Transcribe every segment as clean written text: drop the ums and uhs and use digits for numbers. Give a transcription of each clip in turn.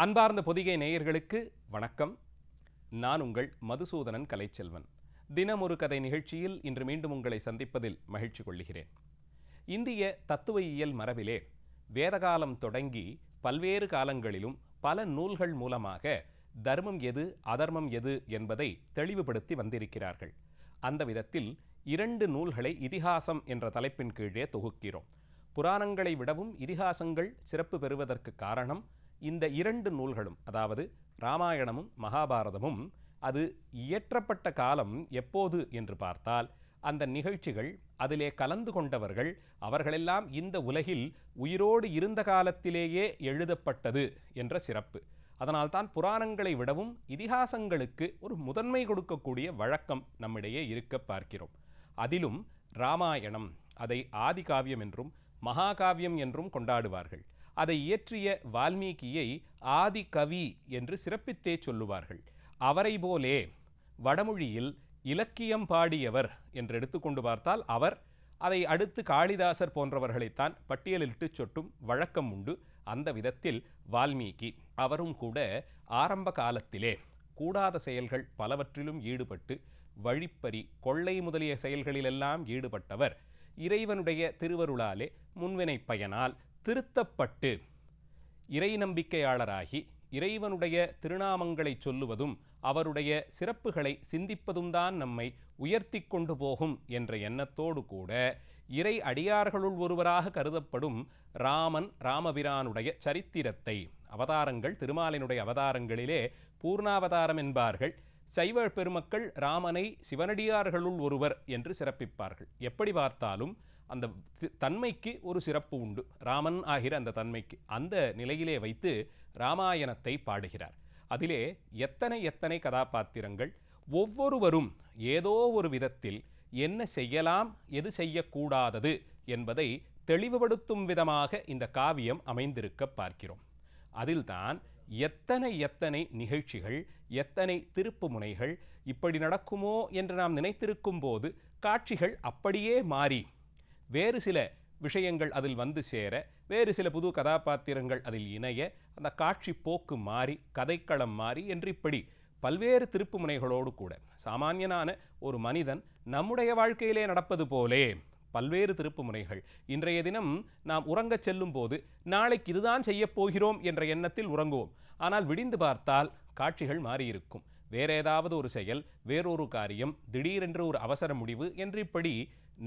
அன்பார்ந்த பொதிகை நேயர்களுக்கு வணக்கம். நான் உங்கள் மதுசூதனன் கலைச்செல்வன். தினமொரு கதை நிகழ்ச்சியில் இன்று மீண்டும் உங்களை சந்திப்பதில் மகிழ்ச்சி கொள்கிறேன். இந்திய தத்துவயியல் மரபிலே வேதகாலம் தொடங்கி பல்வேறு காலங்களிலும் பல நூல்கள் மூலமாக தர்மம் எது அதர்மம் எது என்பதை தெளிவுபடுத்தி வந்திருக்கிறார்கள். அந்த விதத்தில் 2 நூல்களை இதிகாசம் என்ற தலைப்பின் கீழே தொகுக்கிறோம். புராணங்களை விடவும் இதிகாசங்கள் சிறப்பு பெறுவதற்கு காரணம் இந்த 2 நூல்களும், அதாவது இராமாயணமும் மகாபாரதமும், அது இயற்றப்பட்ட காலம் எப்போது என்று பார்த்தால் அந்த நிகழ்ச்சிகள், அதிலே கலந்து கொண்டவர்கள், அவர்களெல்லாம் இந்த உலகில் உயிரோடு இருந்த காலத்திலேயே எழுதப்பட்டது என்ற சிறப்பு. அதனால்தான் புராணங்களை விடவும் இதிகாசங்களுக்கு ஒரு முதன்மை கொடுக்கக்கூடிய வழக்கம் நம்மிடையே இருக்க பார்க்கிறோம். அதிலும் இராமாயணம், அதை ஆதி காவியம் என்றும் மகாகாவியம் என்றும் கொண்டாடுவார்கள். அதை இயற்றிய வால்மீகியை ஆதி கவி என்று சிறப்பித்தே சொல்லுவார்கள். அவரை போலே வடமொழியில் இலக்கியம் பாடியவர் என்று எடுத்துக்கொண்டு பார்த்தால் அவர், அதை அடுத்து காளிதாசர் போன்றவர்களைத்தான் பட்டியலிட்டு சொட்டும் வழக்கம் உண்டு. அந்த விதத்தில் வால்மீகி அவரும் கூட ஆரம்ப காலத்திலே கூடாத செயல்கள் பலவற்றிலும் ஈடுபட்டு வழிப்பறி, கொள்ளை முதலிய செயல்களிலெல்லாம் ஈடுபட்டவர். இறைவனுடைய திருவருளாலே முன்வினை பயனால் திருத்தப்பட்டு இறை நம்பிக்கையாளராகி இறைவனுடைய திருநாமங்களை சொல்லுவதும் அவருடைய சிறப்புகளை சிந்திப்பதும் தான் நம்மை உயர்த்தி கொண்டு போகும் என்ற எண்ணத்தோடு கூட இறை அடியார்களுள் ஒருவராக கருதப்படும் ராமபிரானுடைய சரித்திரத்தை, அவதாரங்கள், திருமாலினுடைய அவதாரங்களிலே பூர்ணாவதாரம் என்பார்கள். சைவ பெருமக்கள் ராமனை சிவனடியார்களுள் ஒருவர் என்று சிறப்பிப்பார்கள். எப்படி பார்த்தாலும் அந்த தன்மைக்கு ஒரு சிறப்பு உண்டு, ராமன் ஆகிற அந்த தன்மைக்கு. அந்த நிலையிலே வைத்து இராமாயணத்தை பாடுகிறார். அதிலே எத்தனை கதாபாத்திரங்கள், ஒவ்வொருவரும் ஏதோ ஒரு விதத்தில் என்ன செய்யலாம், எது செய்யக்கூடாதது என்பதை தெளிவுபடுத்தும் விதமாக இந்த காவியம் அமைந்திருக்க பார்க்கிறோம். அதில்தான் எத்தனை நிகழ்ச்சிகள், எத்தனை திருப்பு முனைகள், இப்படி நடக்குமோ என்று நாம் நினைத்திருக்கும் போது காட்சிகள் அப்படியே மாறி வேறு சில விஷயங்கள் அதில் வந்து சேர, வேறு சில புது கதாபாத்திரங்கள் அதில் இணைய, அந்த காட்சி போக்கு மாறி, கதைக்களம் மாறி என்று இப்படி பல்வேறு திருப்பு முனைகளோடு கூட சாமானியனான ஒரு மனிதன் நம்முடைய வாழ்க்கையிலே நடப்பது போலே பல்வேறு திருப்பு முனைகள். இன்றைய தினம் நாம் உறங்கச் செல்லும் போது நாளைக்கு இதுதான் செய்ய போகிறோம் என்ற எண்ணத்தில் உறங்குவோம். ஆனால் விடிந்து பார்த்தால் காட்சிகள் மாறியிருக்கும். வேற ஏதாவது ஒரு செயல், வேறொரு காரியம், திடீரென்று ஒரு அவசர முடிவு என்று இப்படி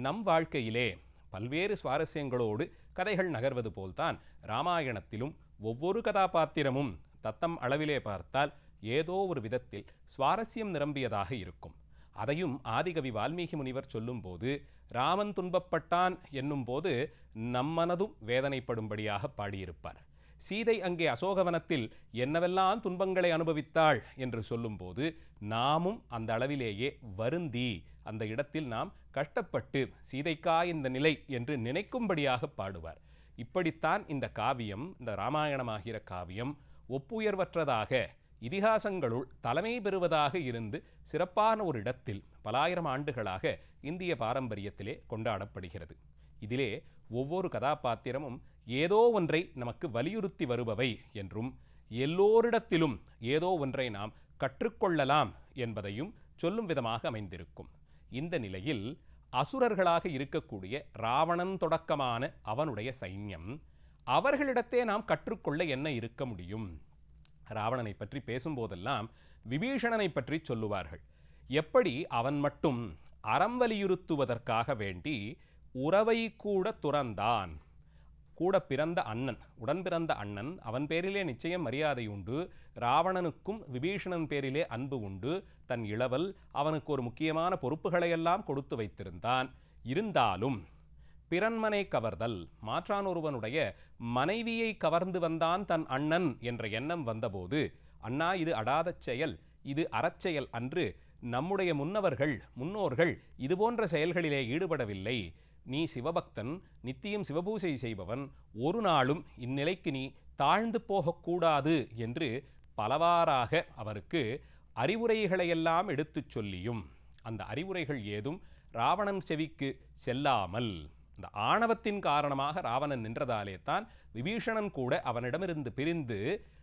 நம் வாழ்க்கையிலே பல்வேறு சுவாரஸ்யங்களோடு கதைகள் நகர்வது போல்தான் இராமாயணத்திலும் ஒவ்வொரு கதாபாத்திரமும் தத்தம் அளவிலே பார்த்தால் ஏதோ ஒரு விதத்தில் சுவாரஸ்யம் நிரம்பியதாக இருக்கும். அதையும் ஆதிகவி வால்மீகி முனிவர் சொல்லும்போது, ராமன் துன்பப்பட்டான் என்னும் போது நம்மனதும் வேதனைப்படும்படியாக பாடியிருப்பார். சீதை அங்கே அசோகவனத்தில் என்னவெல்லாம் துன்பங்களை அனுபவித்தாள் என்று சொல்லும்போது நாமும் அந்த அளவிலேயே வருந்தி அந்த இடத்தில் நாம் கஷ்டப்பட்டு சீதைக்கா இந்த நிலை என்று நினைக்கும்படியாக பாடுவார். இப்படித்தான் இந்த காவியம், இந்த இராமாயணமாகிற காவியம் ஒப்புயர்வற்றதாக இதிகாசங்களுள் தலைமை பெறுவதாக இருந்து சிறப்பான ஒரு இடத்தில் பலாயிரம் ஆண்டுகளாக இந்திய பாரம்பரியத்திலே கொண்டாடப்படுகிறது. இதிலே ஒவ்வொரு கதாபாத்திரமும் ஏதோ ஒன்றை நமக்கு வலியுறுத்தி வருபவை என்றும், எல்லோரிடத்திலும் ஏதோ ஒன்றை நாம் கற்றுக்கொள்ளலாம் என்பதையும் சொல்லும் விதமாக அமைந்திருக்கும். இந்த நிலையில் அசுரர்களாக இருக்கக்கூடிய ராவணன் தொடக்கமான அவனுடைய சைன்யம், அவர்களிடத்தே நாம் கற்றுக்கொள்ள என்ன இருக்க முடியும்? ராவணனை பற்றி பேசும்போதெல்லாம் விபீஷணனை பற்றி சொல்லுவார்கள். எப்படி அவன் மட்டும் அறம் வலியுறுத்துவதற்காக வேண்டி உறவை கூட துறந்தான். கூட பிறந்த அண்ணன், உடன் பிறந்த அண்ணன், அவன் பேரிலே நிச்சயம் மரியாதை உண்டு. ராவணனுக்கும் விபீஷணன் பேரிலே அன்பு உண்டு. தன் இளவல், அவனுக்கு ஒரு முக்கியமான பொறுப்புகளையெல்லாம் கொடுத்து வைத்திருந்தான். இருந்தாலும் பிறன்மனை கவர்தல், மாற்றான் ஒருவனுடைய மனைவியை கவர்ந்து வந்தான் தன் அண்ணன் என்ற எண்ணம் வந்தபோது, அண்ணா, இது அடாத செயல், இது அறச்செயல் அன்று. நம்முடைய முன்னோர்கள் இதுபோன்ற செயல்களிலே ஈடுபடவில்லை. நீ சிவபக்தன், நித்தியம் சிவபூசை செய்பவன், ஒரு நாளும் இந்நிலைக்கு நீ தாழ்ந்து போகக்கூடாது என்று பலவாறாக அவருக்கு அறிவுரைகளையெல்லாம் எடுத்துச் சொல்லியும் அந்த அறிவுரைகள் ஏதும் ராவணன் செவிக்கு செல்லாமல் அந்த ஆணவத்தின் காரணமாக ராவணன் நின்றதாலே தான் விபீஷணன் கூட அவனிடமிருந்து பிரிந்து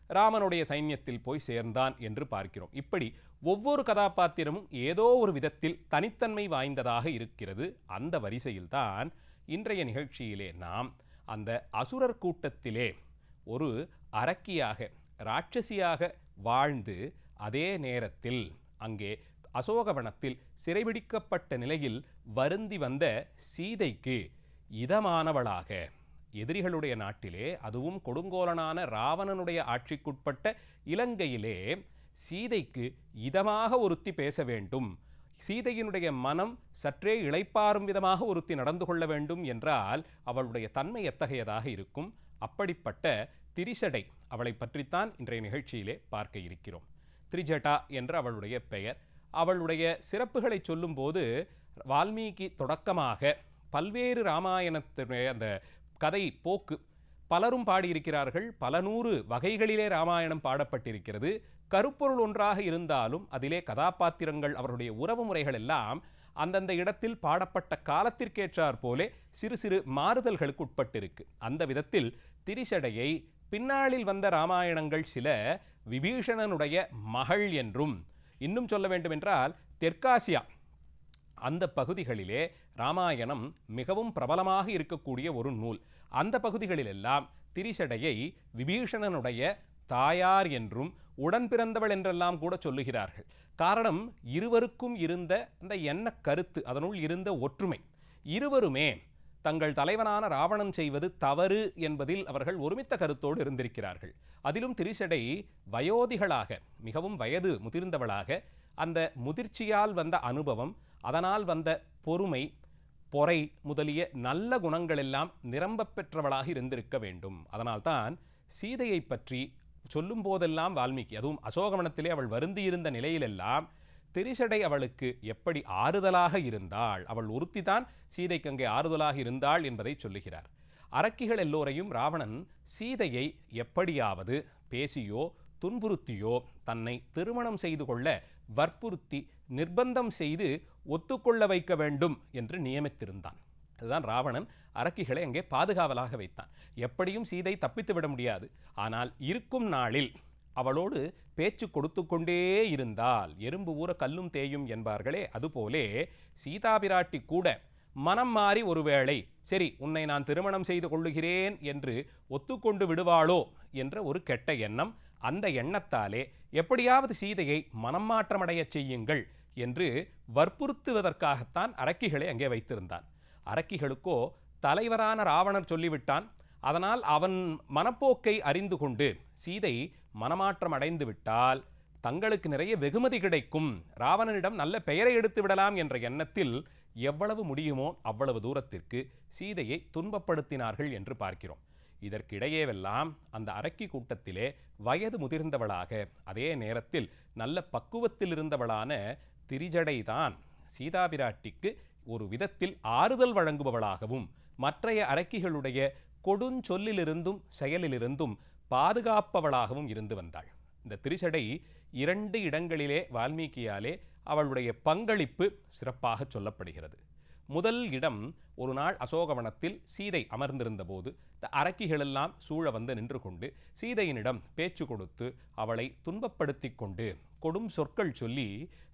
ராமனுடைய சைன்யத்தில் போய் சேர்ந்தான் என்று பார்க்கிறோம். இப்படி ஒவ்வொரு கதாபாத்திரமும் ஏதோ ஒரு விதத்தில் தனித்தன்மை வாய்ந்ததாக இருக்கிறது. அந்த வரிசையில்தான் இன்றைய நிகழ்ச்சியிலே நாம் அந்த அசுரர் கூட்டத்திலே ஒரு அரக்கியாக ராட்சசியாக வாழ்ந்து அதே நேரத்தில் அங்கே அசோகவனத்தில் சிறைபிடிக்கப்பட்ட நிலையில் வருந்தி வந்த சீதைக்கு இதமானவளாக எதிரிகளுடைய நாட்டிலே, அதுவும் கொடுங்கோலனான ராவணனுடைய ஆட்சிக்குட்பட்ட இலங்கையிலே சீதைக்கு இதமாக ஒருத்தி பேச வேண்டும், சீதையினுடைய மனம் சற்றே இளைப்பாறும் விதமாக ஒருத்தி நடந்து கொள்ள வேண்டும் என்றால் அவளுடைய தன்மை எத்தகையதாக இருக்கும்? அப்படிப்பட்ட திரிசடை அவளை பற்றித்தான் இன்றைய நிகழ்ச்சியிலே பார்க்க இருக்கிறோம். திரிஜட்டா என்ற அவளுடைய பெயர். அவளுடைய சிறப்புகளை சொல்லும்போது வால்மீகி தொடக்கமாக பல்வேறு ராமாயணத்தினுடைய அந்த கதை போக்கு பலரும் பாடியிருக்கிறார்கள். பல நூறு வகைகளிலே ராமாயணம் பாடப்பட்டிருக்கிறது. கருப்பொருள் ஒன்றாக இருந்தாலும் அதிலே கதாபாத்திரங்கள் அவருடைய உறவு முறைகள் எல்லாம் அந்தந்த இடத்தில் பாடப்பட்ட காலத்திற்கேற்றாற் போலே சிறு சிறு மாறுதல்களுக்கு உட்பட்டிருக்கு. அந்த விதத்தில் திரிசடையை பின்னாளில் வந்த ராமாயணங்கள் சில விபீஷணனுடைய மகள் என்றும், இன்னும் சொல்ல வேண்டுமென்றால் தெற்காசியா அந்த பகுதிகளிலே ராமாயணம் மிகவும் பிரபலமாக இருக்கக்கூடிய ஒரு நூல். அந்த பகுதிகளிலெல்லாம் திரிசடையை விபீஷணனுடைய தாயார் என்றும் உடன் பிறந்தவள் என்றெல்லாம் கூட சொல்லுகிறார்கள். காரணம், இருவருக்கும் இருந்த அந்த எண்ண கருத்து, அதனுள் இருந்த ஒற்றுமை. இருவருமே தங்கள் தலைவனான ராவணன் செய்வது தவறு என்பதில் அவர்கள் ஒருமித்த கருத்தோடு இருந்திருக்கிறார்கள். அதிலும் திரிசடை வயோதிகளாக, மிகவும் வயது முதிர்ந்தவளாக, அந்த முதிர்ச்சியால் வந்த அனுபவம், அதனால் வந்த பொறுமை, பொறை முதலிய நல்ல குணங்கள் எல்லாம் நிரம்ப பெற்றவளாக இருந்திருக்க வேண்டும். அதனால்தான் சீதையை பற்றி சொல்லும் போதெல்லாம் வால்மீகி, அதுவும் அசோகவனத்திலே அவள் வருந்தியிருந்த நிலையிலெல்லாம் திரிசடை அவளுக்கு எப்படி ஆறுதலாக இருந்தாள், அவள் ஒருத்திதான் சீதைக்கு அங்கே ஆறுதலாக இருந்தாள் என்பதை சொல்லுகிறார். அரக்கிகள் எல்லோரையும் ராவணன் சீதையை எப்படியாவது பேசியோ துன்புறுத்தியோ தன்னை திருமணம் செய்து கொள்ள வற்புறுத்தி நிர்பந்தம் செய்து ஒத்துக்கொள்ள வைக்க வேண்டும் என்று நியமித்திருந்தான். அதுதான் ராவணன் அரக்கிகளை அங்கே பாதுகாவலாக வைத்தான். எப்படியும் சீதை தப்பித்து விட முடியாது. ஆனால் இருக்கும் நாளில் அவளோடு பேச்சு கொடுத்து கொண்டே இருந்தால் எறும்பு ஊற கல்லும் தேயும் என்பார்களே, அதுபோலே சீதா பிராட்டி கூட மனம் மாறி ஒருவேளை சரி உன்னை நான் திருமணம் செய்து கொள்ளுகிறேன் என்று ஒத்துக்கொண்டு விடுவாளோ என்ற ஒரு கெட்ட எண்ணம். அந்த எண்ணத்தாலே எப்படியாவது சீதையை மனம் மாற்றமடைய செய்யுங்கள் என்று வற்புறுத்துவதற்காகத்தான் அரக்கிகளை அங்கே வைத்திருந்தான். அரக்கிகளுக்கோ தலைவரான ராவணர் சொல்லிவிட்டான். அதனால் அவன் மனப்போக்கை அறிந்து கொண்டு சீதை மனமாற்றம் அடைந்து விட்டால் தங்களுக்கு நிறைய வெகுமதி கிடைக்கும், ராவணனிடம் நல்ல பெயரை எடுத்து விடலாம் என்ற எண்ணத்தில் எவ்வளவு முடியுமோ அவ்வளவு தூரத்திற்கு சீதையை துன்பப்படுத்தினார்கள் என்று பார்க்கிறோம். இதற்கிடையேவெல்லாம் அந்த அரக்கி கூட்டத்திலே வயது முதிர்ந்தவளாக, அதே நேரத்தில் நல்ல பக்குவத்தில் இருந்தவளான திரிஜடைதான் சீதா பிராட்டிக்கு ஒரு விதத்தில் ஆறுதல் வழங்குபவளாகவும் மற்றைய அரக்கிகளுடைய கொடுஞ்சொல்லிலிருந்தும் செயலிலிருந்தும் பாதுகாப்பவளாகவும் இருந்து வந்தாள். இந்த திரிசடை 2 இடங்களிலே வால்மீகியாலே அவளுடைய பங்களிப்பு சிறப்பாக சொல்லப்படுகிறது. முதல் இடம், ஒரு நாள் அசோகவனத்தில் சீதை அமர்ந்திருந்த போது இந்த அரக்கிகளெல்லாம் சூழ வந்து நின்று கொண்டு சீதையினிடம் பேச்சு கொடுத்து அவளை துன்பப்படுத்தி கொண்டு கொடும் சொற்கள் சொல்லி,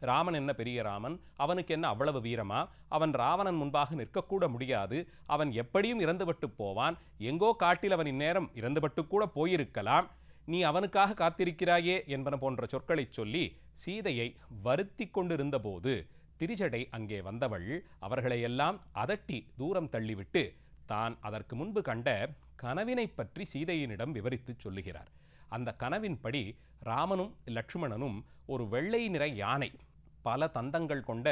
ராமன் என்ன பெரிய ராமன், அவனுக்கு என்ன அவ்வளவு வீரமா, அவன் ராவணன் முன்பாக நிற்கக்கூட முடியாது, அவன் எப்படியும் இறந்துபட்டு போவான், எங்கோ காட்டில் அவன் இந்நேரம் இறந்துபட்டு கூட போயிருக்கலாம், நீ அவனுக்காக காத்திருக்கிறாயே என்பன போன்ற சொற்களை சொல்லி சீதையை வருத்தி கொண்டிருந்த போது திரிஜடை அங்கே வந்தவள் அவர்களையெல்லாம் அதட்டி தூரம் தள்ளிவிட்டு தான் அதற்கு முன்பு கண்ட கனவினை பற்றி சீதையினிடம் விவரித்து சொல்லுகிறார். அந்த கனவின்படி ராமனும் லட்சுமணனும் ஒரு வெள்ளை நிற யானை, பல தந்தங்கள் கொண்ட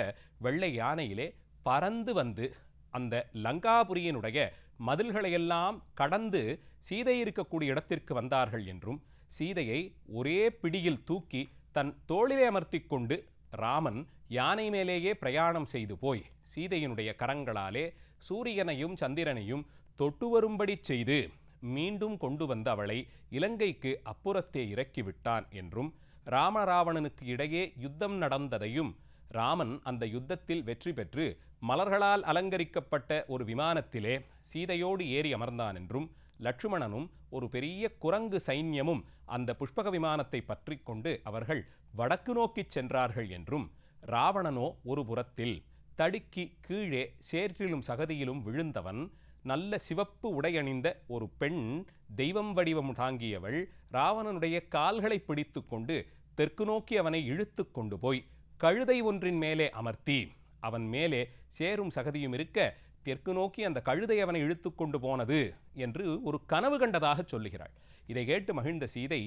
வெள்ளை யானையிலே பறந்து வந்து அந்த லங்காபுரியினுடைய மதில்களையெல்லாம் கடந்து சீதை இருக்கக்கூடிய இடத்திற்கு வந்தார்கள் என்றும், சீதையை ஒரே பிடியில் தூக்கி தன் தோளிலே அமர்த்தி கொண்டு ராமன் யானை மேலேயே பிரயாணம் செய்து போய் சீதையினுடைய கரங்களாலே சூரியனையும் சந்திரனையும் தொட்டு வரும்படி செய்து மீண்டும் கொண்டு வந்த அவளை இலங்கைக்கு அப்புறத்தே இறக்கிவிட்டான் என்றும், ராமராவணனுக்கு இடையே யுத்தம் நடந்ததையும் ராமன் அந்த யுத்தத்தில் வெற்றி பெற்று மலர்களால் அலங்கரிக்கப்பட்ட ஒரு விமானத்திலே சீதையோடு ஏறி அமர்ந்தான் என்றும், லட்சுமணனும் ஒரு பெரிய குரங்கு சைன்யமும் அந்த புஷ்பக விமானத்தை பற்றி கொண்டு அவர்கள் வடக்கு நோக்கிச் சென்றார்கள் என்றும், ராவணனோ ஒரு புறத்தில் தடுக்கி கீழே சேற்றிலும் சகதியிலும் விழுந்தவன், நல்ல சிவப்பு உடையணிந்த ஒரு பெண் தெய்வம் வடிவம் தாங்கியவள் ராவணனுடைய கால்களை பிடித்து கொண்டு தெற்கு நோக்கி அவனை இழுத்து கொண்டு போய் கழுதை ஒன்றின் மேலே அமர்த்தி, அவன் மேலே சேரும் சகதியும் இருக்க தெற்கு நோக்கி அந்த கழுதை அவனை இழுத்து கொண்டு போனது என்று ஒரு கனவு கண்டதாக சொல்லுகிறாள். இதை கேட்டு மகிழ்ந்த சீதை,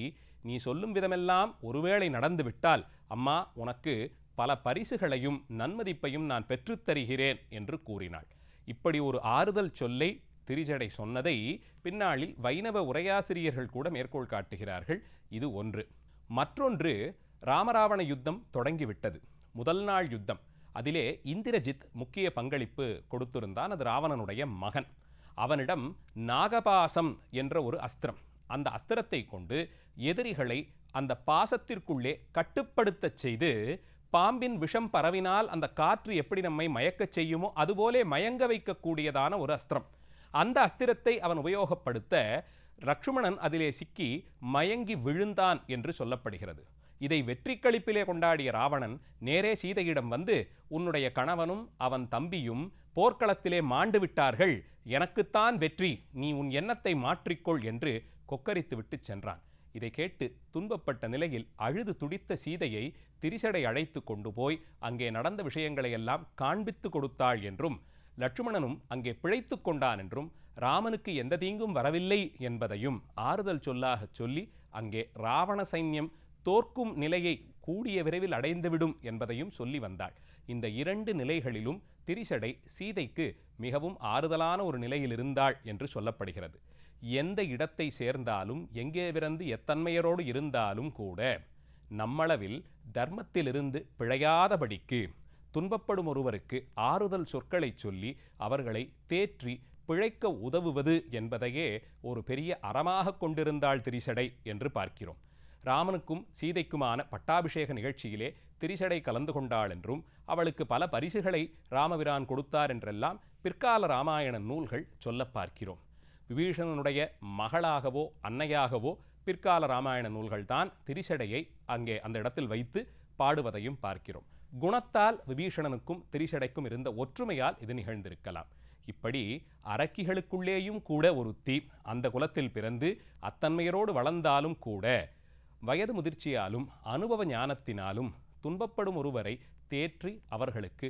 நீ சொல்லும் விதமெல்லாம் ஒருவேளை நடந்துவிட்டால் அம்மா உனக்கு பல பரிசுகளையும் நன்மதிப்பையும் நான் பெற்றுத்தருகிறேன் என்று கூறினாள். இப்படி ஒரு ஆறுதல் சொல்லை திரிசடை சொன்னதை பின்னாளில் வைணவ உரையாசிரியர்கள் கூட மேற்கோள் காட்டுகிறார்கள். இது ஒன்று. மற்றொன்று, ராமராவண யுத்தம் தொடங்கிவிட்டது. முதல் நாள் யுத்தம். அதிலே இந்திரஜித் முக்கிய பங்களிப்பு கொடுத்திருந்தான். அது ராவணனுடைய மகன். அவனிடம் நாகபாசம் என்ற ஒரு அஸ்திரம். அந்த அஸ்திரத்தை கொண்டு எதிரிகளை அந்த பாசத்திற்குள்ளே கட்டுப்படுத்த செய்து, பாம்பின் விஷம் பரவினால் அந்த காற்று எப்படி நம்மை மயக்கச் செய்யுமோ அதுபோலே மயங்க வைக்கக்கூடியதான ஒரு அஸ்திரம். அந்த அஸ்திரத்தை அவன் உபயோகப்படுத்த லட்சுமணன் அதிலே சிக்கி மயங்கி விழுந்தான் என்று சொல்லப்படுகிறது. இதை வெற்றி களிப்பிலே கொண்டாடிய ராவணன் நேரே சீதையிடம் வந்து, உன்னுடைய கணவனும் அவன் தம்பியும் போர்க்களத்திலே மாண்டு விட்டார்கள், எனக்குத்தான் வெற்றி, நீ உன் எண்ணத்தை மாற்றிக்கொள் என்று கொக்கரித்து விட்டு சென்றான். இதை கேட்டு துன்பப்பட்ட நிலையில் அழுது துடித்த சீதையை திரிசடை அழைத்து கொண்டு போய் அங்கே நடந்த விஷயங்களை எல்லாம் காண்பித்து கொடுத்தாள் என்றும், லட்சுமணனும் அங்கே பிழைத்து கொண்டான் என்றும், ராமனுக்கு எந்த தீங்கும் வரவில்லை என்பதையும் ஆறுதல் சொல்லாக சொல்லி அங்கே ராவண சைன்யம் தோற்கும் நிலையை கூடிய விரைவில் அடைந்துவிடும் என்பதையும் சொல்லி வந்தாள். இந்த இரண்டு நிலைகளிலும் திரிசடை சீதைக்கு மிகவும் ஆறுதலான ஒரு நிலையில் இருந்தாள் என்று சொல்லப்படுகிறது. எந்த இடத்தை சேர்ந்தாலும், எங்கே பிறந்து எத்தன்மையரோடு இருந்தாலும் கூட நம்மளவில் தர்மத்திலிருந்து பிழையாதபடிக்கு துன்பப்படும் ஒருவருக்கு ஆறுதல் சொற்களை சொல்லி அவர்களை தேற்றி பிழைக்க உதவுவது என்பதையே ஒரு பெரிய அறமாக கொண்டிருந்தாள் திரிசடை என்று பார்க்கிறோம். ராமனுக்கும் சீதைக்குமான பட்டாபிஷேக நிகழ்ச்சியிலே திரிசடை கலந்து கொண்டாள் என்றும், அவளுக்கு பல பரிசுகளை ராமபிரான் கொடுத்தார் என்றெல்லாம் பிற்கால ராமாயண நூல்கள் சொல்ல பார்க்கிறோம். விபீஷணனுடைய மகளாகவோ அன்னையாகவோ பிற்கால ராமாயண நூல்கள் தான் திரிசடையை அங்கே அந்த இடத்தில் வைத்து பாடுவதையும் பார்க்கிறோம். குணத்தால் விபீஷணனுக்கும் திரிசடைக்கும் இருந்த ஒற்றுமையால் இது நிகழ்ந்திருக்கலாம். இப்படி அரக்கிகளுக்குள்ளேயும் கூட ஒருத்தி அந்த குலத்தில் பிறந்து அத்தன்மையரோடு வளர்ந்தாலும் கூட வயது முதிர்ச்சியாலும் அனுபவ ஞானத்தினாலும் துன்பப்படும் ஒருவரை தேற்றி அவர்களுக்கு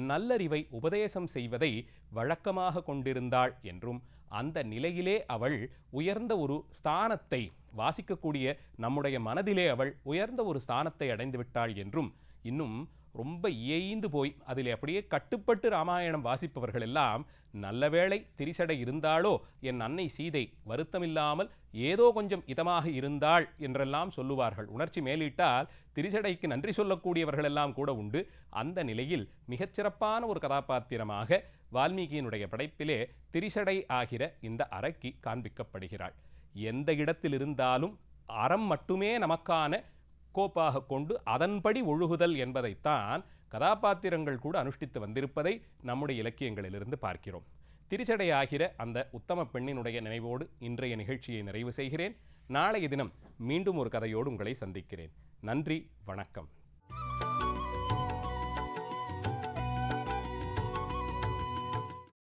நல்லறிவை உபதேசம் செய்வதை வழக்கமாக கொண்டிருந்தாள் என்றும், அந்த நிலையிலே அவள் உயர்ந்த ஒரு ஸ்தானத்தை வாசிக்கக்கூடிய நம்முடைய மனதிலே அவள் உயர்ந்த ஒரு ஸ்தானத்தை அடைந்து விட்டாள் என்றும், இன்னும் ரொம்ப இயைந்து போய் அதில் அப்படியே கட்டுப்பட்டு ராமாயணம் வாசிப்பவர்கள் எல்லாம் நல்லவேளை திரிசடை இருந்தாலோ என் அன்னை சீதை வருத்தமில்லாமல் ஏதோ கொஞ்சம் இதமாக இருந்தாள் என்றெல்லாம் சொல்லுவார்கள். உணர்ச்சி மேலிட்டால் திரிசடைக்கு நன்றி சொல்லக்கூடியவர்கள் எல்லாம் கூட உண்டு. அந்த நிலையில் மிகச்சிறப்பான ஒரு கதாபாத்திரமாக வால்மீகியினுடைய படைப்பிலே திரிசடை ஆகிற இந்த அரக்கி காண்பிக்கப்படுகிறாள். எந்த இடத்தில் இருந்தாலும் அறம் மட்டுமே நமக்கான கோப்பாக கொண்டு அதன்படி ஒழுகுதல் என்பதைத்தான் கதாபாத்திரங்கள் கூட அனுஷ்டித்து வந்திருப்பதை நம்முடைய இலக்கியங்களிலிருந்து பார்க்கிறோம். திரிசடை ஆகிற அந்த உத்தம பெண்ணினுடைய நினைவோடு இன்றைய நிகழ்ச்சியை நிறைவு செய்கிறேன். நாளைய தினம் மீண்டும் ஒரு கதையோடு உங்களை சந்திக்கிறேன். நன்றி, வணக்கம்.